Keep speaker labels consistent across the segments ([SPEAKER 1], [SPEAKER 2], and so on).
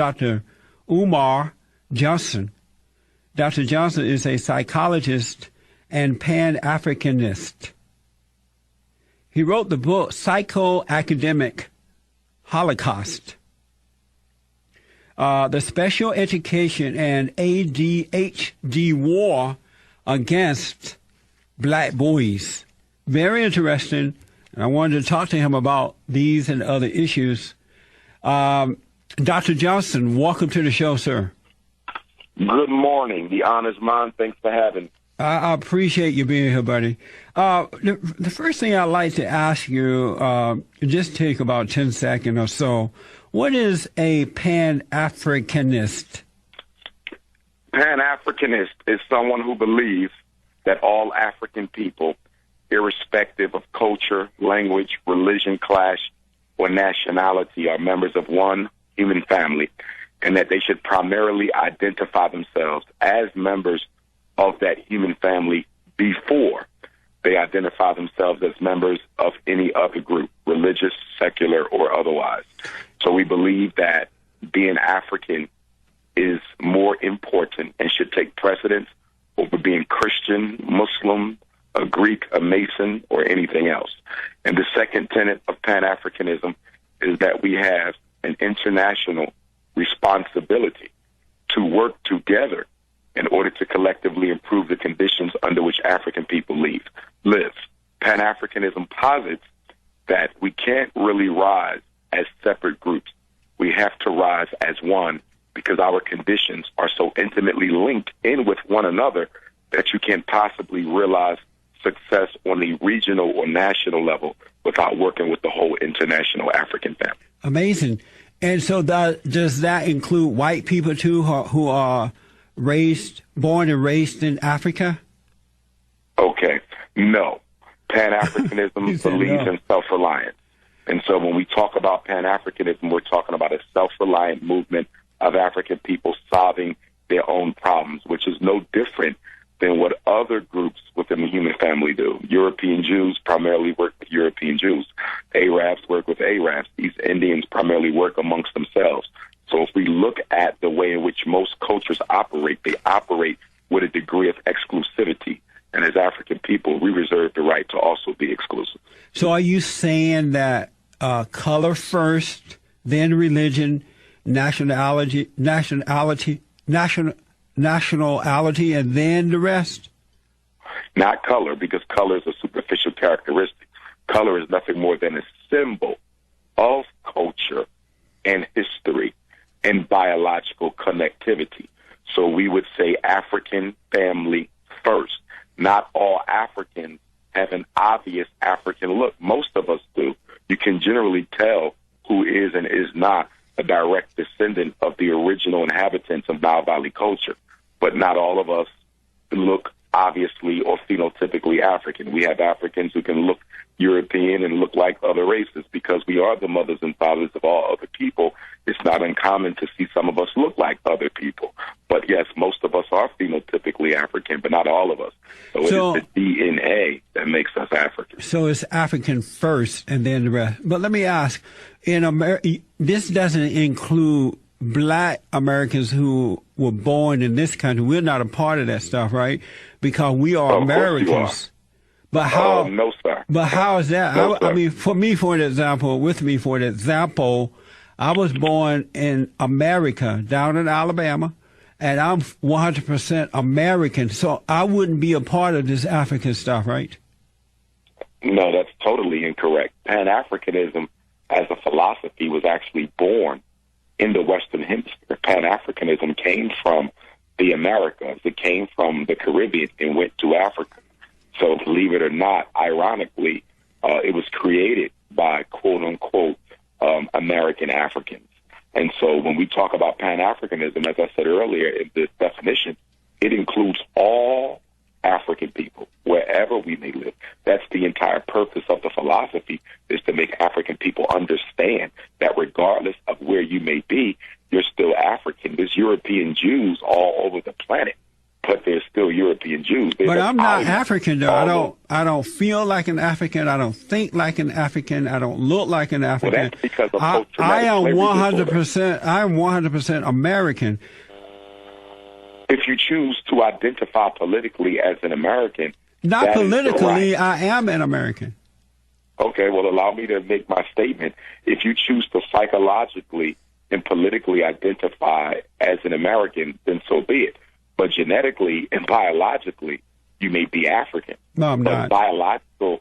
[SPEAKER 1] Dr. Umar Johnson. Dr. Johnson is a psychologist and pan-Africanist. He wrote the book Psychoacademic Holocaust, the Special Education and ADHD War Against Black Boys. Very interesting. I wanted to talk to him about these and other issues. Dr. Johnson, welcome to the show, sir.
[SPEAKER 2] Good morning. The honor's mine. Thanks for having me.
[SPEAKER 1] I appreciate you being here, buddy. The first thing I'd like to ask you, just take about 10 seconds or so, what is a pan-Africanist?
[SPEAKER 2] Pan-Africanist is someone who believes that all African people, irrespective of culture, language, religion, class, or nationality, are members of one human family, and that they should primarily identify themselves as members of that human family before they identify themselves as members of any other group, religious, secular, or otherwise. So we believe that being African is more important and should take precedence over being Christian, Muslim, a Greek, a Mason, or anything else. And the second tenet of Pan-Africanism is that we have an international responsibility to work together in order to collectively improve the conditions under which African people live. Pan-Africanism posits that we can't really rise as separate groups. We have to rise as one because our conditions are so intimately linked in with one another that you can't possibly realize success on the regional or national level without working with the whole international African family.
[SPEAKER 1] Amazing. And so does that include white people, too, who are born and raised in Africa?
[SPEAKER 2] Okay. No. Pan-Africanism believes in self-reliance. And so when we talk about Pan-Africanism, we're talking about a self-reliant movement of African people solving their own problems, which is no different than what other groups within the human family do. European Jews primarily work with European Jews. Arabs work with Arabs. These Indians primarily work amongst themselves. So if we look at the way in which most cultures operate, they operate with a degree of exclusivity. And as African people, we reserve the right to also be exclusive.
[SPEAKER 1] So are you saying that color first, then religion, nationality, and then the rest?
[SPEAKER 2] Not color, because color is a superficial characteristic. Color is nothing more than a symbol of culture and history and biological connectivity. So we would say African family first. Not all Africans have an obvious African look. Most of us do. You can generally tell who is and is not a direct descendant of the original inhabitants of Nile Valley culture. But not all of us look obviously or phenotypically African. We have Africans who can look European and look like other races because we are the mothers and fathers of all other people. It's not uncommon to see some of us look like other people. But yes, most of us are phenotypically African, but not all of us. So it is the DNA that makes us African.
[SPEAKER 1] So it's African first and then the rest. But let me ask, in America, this doesn't include Black Americans who were born in this country. We're not a part of that stuff, right? Because we are Americans. But how?
[SPEAKER 2] No, sir.
[SPEAKER 1] But how is that?
[SPEAKER 2] No,
[SPEAKER 1] I mean, for example, I was born in America, down in Alabama, and I'm 100% American. So I wouldn't be a part of this African stuff, right?
[SPEAKER 2] No, that's totally incorrect. Pan-Africanism as a philosophy was actually born in the Western Hemisphere. Pan-Africanism came from the Americas. It came from the Caribbean and went to Africa. So believe it or not, ironically, it was created by quote-unquote American Africans. And so when we talk about Pan-Africanism, as I said earlier, in the definition, it includes all African people, wherever we may live. That's the entire purpose of the philosophy, is to make African people understand that regardless of where you may be, you're still African. There's European Jews all over the planet. but they're still European Jews.
[SPEAKER 1] But I'm not African, though. I don't feel like an African. I don't think like an African. I don't look like an African.
[SPEAKER 2] Well, that's because of
[SPEAKER 1] I am
[SPEAKER 2] post-traumatic
[SPEAKER 1] 100%. I am 100% American.
[SPEAKER 2] If you choose to identify politically as an American,
[SPEAKER 1] not politically, I am an American.
[SPEAKER 2] Okay, well, allow me to make my statement. If you choose to psychologically and politically identify as an American, then so be it. But genetically and biologically, you may be African.
[SPEAKER 1] No, I'm not.
[SPEAKER 2] Biological,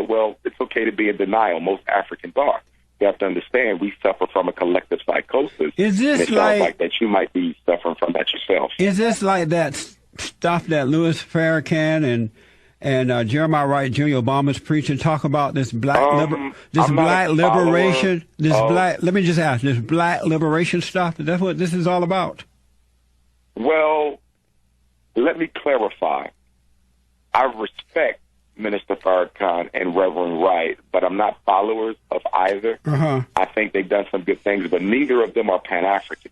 [SPEAKER 2] well, it's okay to be in denial. Most Africans are. You have to understand we suffer from a collective psychosis.
[SPEAKER 1] Is this
[SPEAKER 2] and it sounds like that you might be suffering from that yourself?
[SPEAKER 1] Is this like that stuff that Louis Farrakhan and Jeremiah Wright Jr. Obama's preaching, talk about this black liberation, let me just ask, this black liberation stuff? That's what this is all about.
[SPEAKER 2] Well, let me clarify. I respect Minister Farrakhan and Reverend Wright, but I'm not followers of either. I think they've done some good things, but neither of them are Pan-African.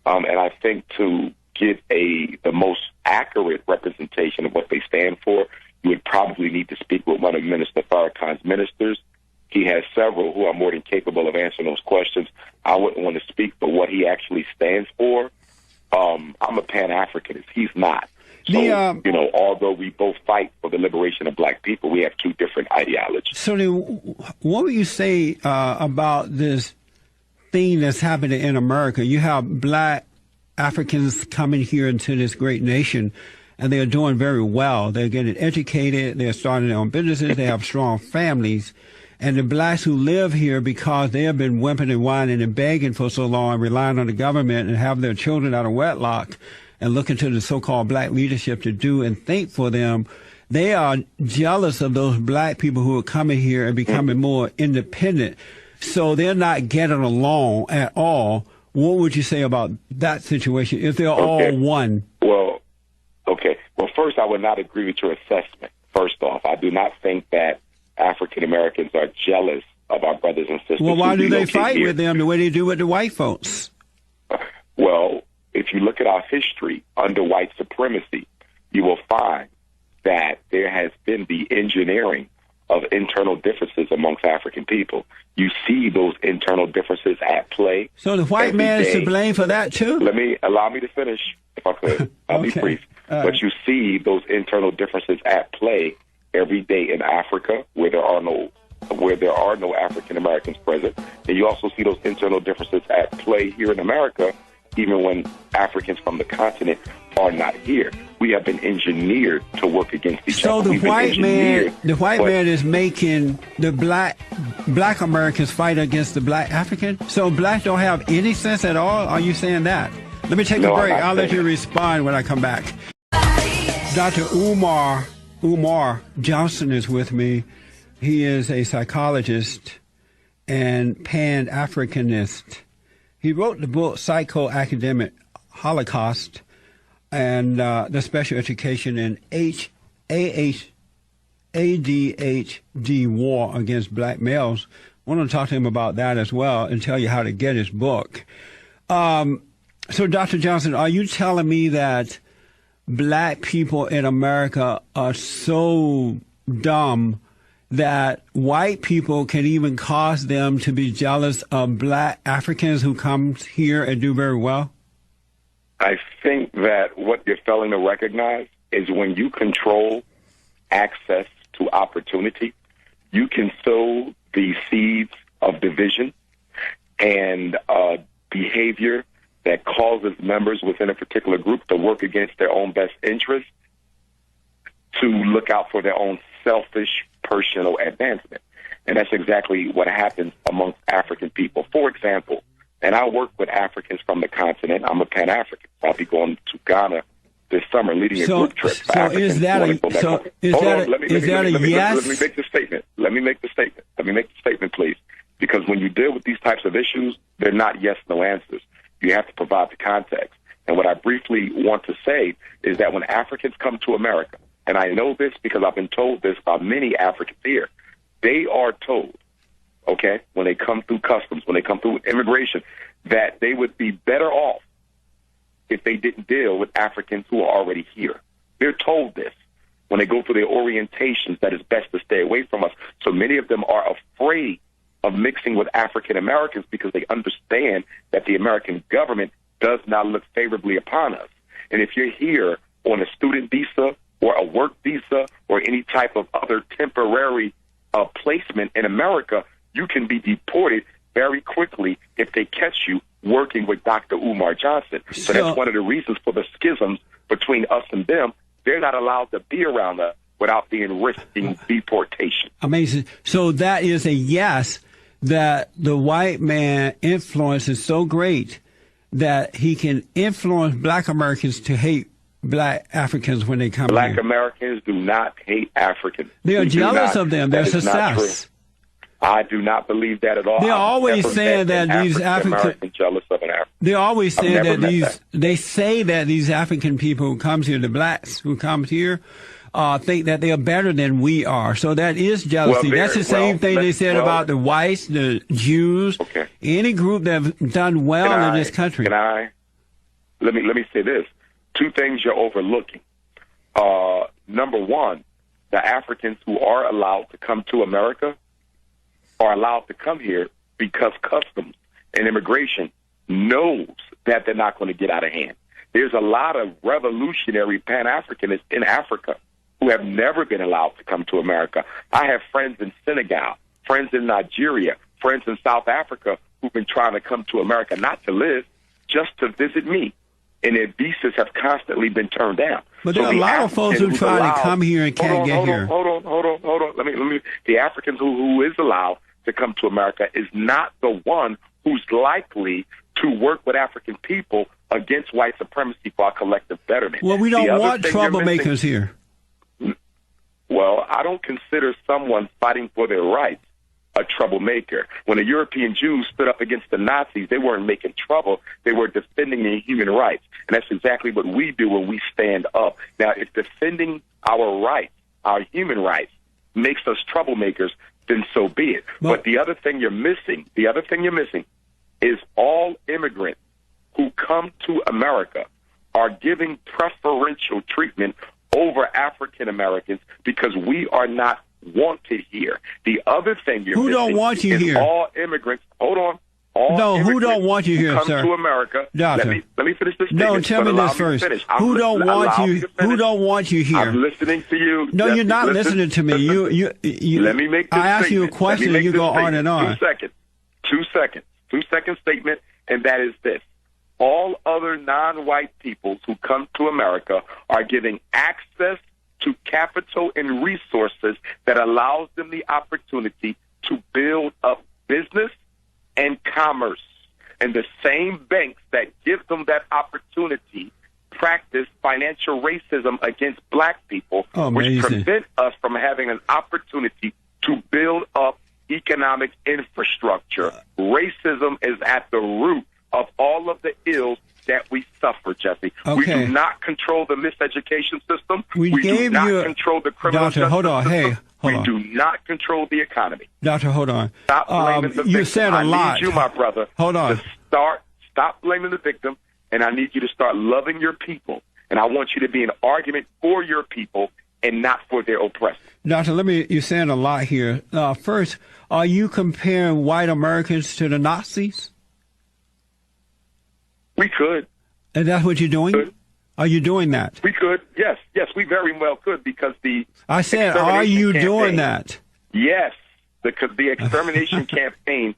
[SPEAKER 2] And I think to get the most accurate representation of what they stand for, you would probably need to speak with one of Minister Farrakhan's ministers. He has several who are more than capable of answering those questions. I wouldn't want to speak for what he actually stands for. I'm a Pan-Africanist. He's not. So, although we both fight for the liberation of black people, we have two different ideologies.
[SPEAKER 1] So then, what would you say about this thing that's happening in America? You have black Africans coming here into this great nation, and they're doing very well. They're getting educated. They're starting their own businesses. They have strong families. And the blacks who live here, because they have been whimpering and whining and begging for so long, relying on the government and have their children out of wedlock and looking to the so-called black leadership to do and think for them, they are jealous of those black people who are coming here and becoming more independent. So they're not getting along at all. What would you say about that situation if they're all one?
[SPEAKER 2] Well, first, I would not agree with your assessment. First off, I do not think that African Americans are jealous of our brothers and sisters.
[SPEAKER 1] Well, why do they fight with them the way they do with the white folks?
[SPEAKER 2] Well, if you look at our history under white supremacy, you will find that there has been the engineering of internal differences amongst African people. You see those internal differences at play.
[SPEAKER 1] So the white man is to blame for that too?
[SPEAKER 2] Allow me to finish, if I could. I'll be brief. But you see those internal differences at play every day in Africa, where there are no African Americans present, and you also see those internal differences at play here in America, even when Africans from the continent are not here. We have been engineered to work against each other.
[SPEAKER 1] So the white man is making the black Americans fight against the black African. So blacks don't have any sense at all. Are you saying that? Let me take a break. I'll let you respond when I come back. Dr. Umar Johnson is with me. He is a psychologist and pan-Africanist. He wrote the book Psychoacademic Holocaust and the Special Education and ADHD War Against Black Males. I want to talk to him about that as well and tell you how to get his book. So, Dr. Johnson, are you telling me that black people in America are so dumb that white people can even cause them to be jealous of black Africans who come here and do very well?
[SPEAKER 2] I think that what you're failing to recognize is when you control access to opportunity, you can sow the seeds of division and behavior that causes members within a particular group to work against their own best interests, to look out for their own selfish personal advancement. And that's exactly what happens amongst African people. For example, and I work with Africans from the continent. I'm a Pan-African. I'll be going to Ghana this summer, leading a group trip.
[SPEAKER 1] Let me make
[SPEAKER 2] the statement. Let me make the statement, please. Because when you deal with these types of issues, they're not yes, no answers. You have to provide the context. And what I briefly want to say is that when Africans come to America, and I know this because I've been told this by many Africans here, they are told, okay, when they come through customs, when they come through immigration, that they would be better off if they didn't deal with Africans who are already here. They're told this when they go through their orientations, that it's best to stay away from us. So many of them are afraid of mixing with African Americans because they understand that the American government does not look favorably upon us. And if you're here on a student visa or a work visa or any type of other temporary placement in America, you can be deported very quickly if they catch you working with Dr. Umar Johnson. So that's one of the reasons for the schisms between us and them. They're not allowed to be around us without being risking deportation.
[SPEAKER 1] Amazing. So that is a yes, that the white man influence is so great that he can influence black Americans to hate black Africans when they come
[SPEAKER 2] Black
[SPEAKER 1] here.
[SPEAKER 2] Americans do not hate Africans.
[SPEAKER 1] They are jealous of them, their success.
[SPEAKER 2] I do not believe that at all.
[SPEAKER 1] They're always saying that these
[SPEAKER 2] African jealous of an African.
[SPEAKER 1] They're always saying that they say that these African people who comes here, the blacks who comes here, think that they are better than we are. So that is jealousy. That's the same thing they said about the whites, the Jews, any group that have done well in this country.
[SPEAKER 2] Let me say this. Two things you're overlooking. Number one, the Africans who are allowed to come to America are allowed to come here because customs and immigration knows that they're not going to get out of hand. There's a lot of revolutionary pan-Africanists in Africa who have never been allowed to come to America. I have friends in Senegal, friends in Nigeria, friends in South Africa who've been trying to come to America, not to live, just to visit me. And their visas have constantly been turned down.
[SPEAKER 1] But there are a lot of folks who try to come here and can't get here.
[SPEAKER 2] Hold on. Let me. The Africans who is allowed to come to America is not the one who's likely to work with African people against white supremacy for our collective betterment.
[SPEAKER 1] Well, we don't want troublemakers here.
[SPEAKER 2] Well, I don't consider someone fighting for their rights a troublemaker. When the European Jews stood up against the Nazis, they weren't making trouble. They were defending their human rights. And that's exactly what we do when we stand up. Now, if defending our rights, our human rights, makes us troublemakers, then so be it. But the other thing you're missing is all immigrants who come to America are giving preferential treatment over African Americans because we are not wanted here. The other thing you're missing
[SPEAKER 1] don't want you
[SPEAKER 2] is
[SPEAKER 1] here?
[SPEAKER 2] All immigrants. Hold on.
[SPEAKER 1] Who don't want you here,
[SPEAKER 2] come
[SPEAKER 1] sir?
[SPEAKER 2] To America.
[SPEAKER 1] Doctor.
[SPEAKER 2] Let me finish this.
[SPEAKER 1] No, tell me this first. Who don't want you? Who don't want you here?
[SPEAKER 2] I'm listening to you.
[SPEAKER 1] No, you're not listening to me. You.
[SPEAKER 2] Let me make this
[SPEAKER 1] I ask you a question and you go on and on.
[SPEAKER 2] 2 seconds. 2 second statement, and that is this. All other non-white peoples who come to America are giving access to capital and resources that allows them the opportunity to build up business and commerce. And the same banks that give them that opportunity practice financial racism against black people, which prevent us from having an opportunity to build up economic infrastructure. Racism is at the root of all of the ills that we suffer, Jesse. We do not control the miseducation system. We do not control the criminal justice system. We do not control the economy.
[SPEAKER 1] Doctor, hold on.
[SPEAKER 2] Stop blaming the victim.
[SPEAKER 1] You said a lot.
[SPEAKER 2] I need you, my brother,
[SPEAKER 1] hold on.
[SPEAKER 2] to stop blaming the victim, and I need you to start loving your people. And I want you to be an argument for your people and not for their oppressors.
[SPEAKER 1] Doctor, you're saying a lot here. First, are you comparing white Americans to the Nazis?
[SPEAKER 2] We could.
[SPEAKER 1] And that's what you're doing? Are you doing that?
[SPEAKER 2] We could. Yes, we very well could, because
[SPEAKER 1] I said, are you doing that?
[SPEAKER 2] Yes, because the extermination campaign,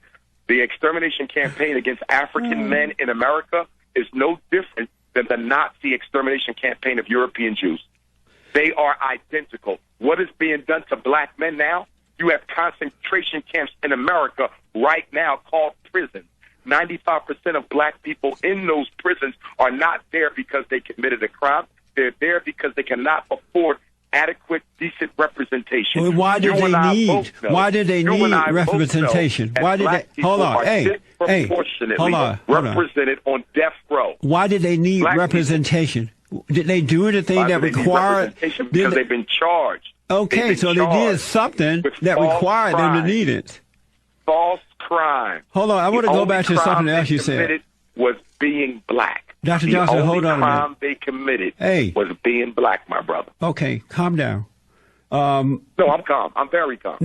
[SPEAKER 2] against African men in America is no different than the Nazi extermination campaign of European Jews. They are identical. What is being done to black men now? You have concentration camps in America right now called prisons. 95% of black people in those prisons are not there because they committed a crime. They're there because they cannot afford adequate, decent representation.
[SPEAKER 1] Well, why did they need representation? Why did they? Hold on. Hold on.
[SPEAKER 2] Represented on death row.
[SPEAKER 1] Why did they need representation? Did they do anything that required?
[SPEAKER 2] Because they've been charged.
[SPEAKER 1] Okay, so they did something that required them to need it.
[SPEAKER 2] False crime.
[SPEAKER 1] Hold on, I want to go back to something else you said.
[SPEAKER 2] Was being black.
[SPEAKER 1] Dr. Johnson, hold on a minute.
[SPEAKER 2] The only crime they committed was being black, my brother.
[SPEAKER 1] Okay, calm down.
[SPEAKER 2] No, I'm calm. I'm very calm.